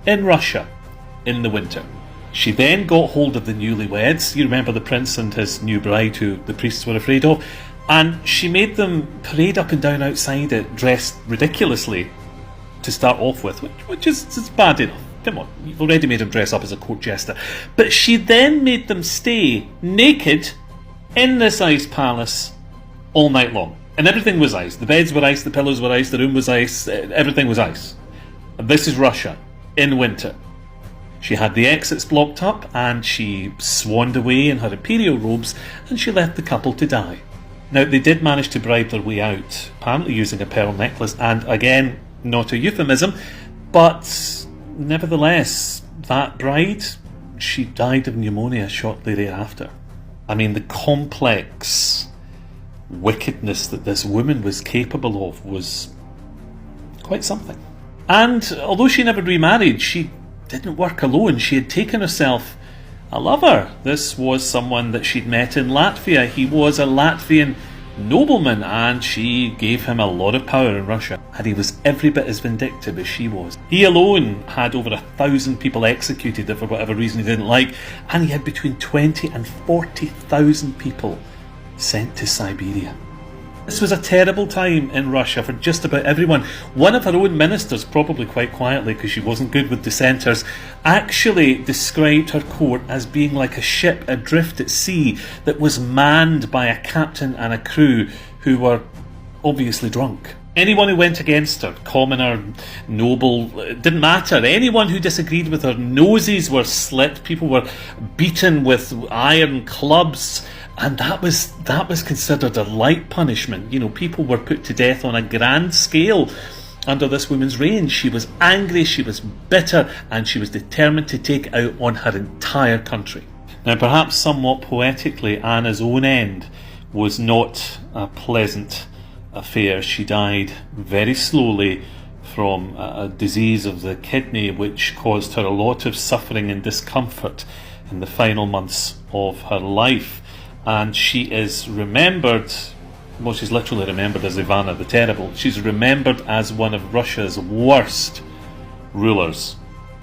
in Russia in the winter. She then got hold of the newlyweds. You remember the prince and his new bride, who the priests were afraid of, and she made them parade up and down outside it, dressed ridiculously to start off with, which is bad enough. Come on, you've already made them dress up as a court jester. But she then made them stay naked in this ice palace all night long. And everything was ice. The beds were ice, the pillows were ice, the room was ice, everything was ice. And this is Russia in winter. She had the exits blocked up, and she swanned away in her imperial robes, and she left the couple to die. Now, they did manage to bribe their way out, apparently using a pearl necklace, and again, not a euphemism, but nevertheless, that bride, she died of pneumonia shortly thereafter. I mean, the complex wickedness that this woman was capable of was quite something. And although she never remarried, she didn't work alone. She had taken herself a lover. This was someone that she'd met in Latvia. He was a Latvian nobleman, and she gave him a lot of power in Russia, and he was every bit as vindictive as she was. He alone had over 1,000 people executed for whatever reason he didn't like, and he had between 20 and 40,000 people sent to Siberia. This was a terrible time in Russia for just about everyone. One of her own ministers, probably quite quietly because she wasn't good with dissenters, actually described her court as being like a ship adrift at sea that was manned by a captain and a crew who were obviously drunk. Anyone who went against her, commoner, noble, it didn't matter. Anyone who disagreed with her, noses were slit, people were beaten with iron clubs, and that was considered a light punishment. You know, people were put to death on a grand scale under this woman's reign. She was angry, she was bitter, and she was determined to take out on her entire country. Now, perhaps somewhat poetically, Anna's own end was not a pleasant affair. She died very slowly from a disease of the kidney, which caused her a lot of suffering and discomfort in the final months of her life. And she is remembered, well, she's literally remembered as Ivana the Terrible. She's remembered as one of Russia's worst rulers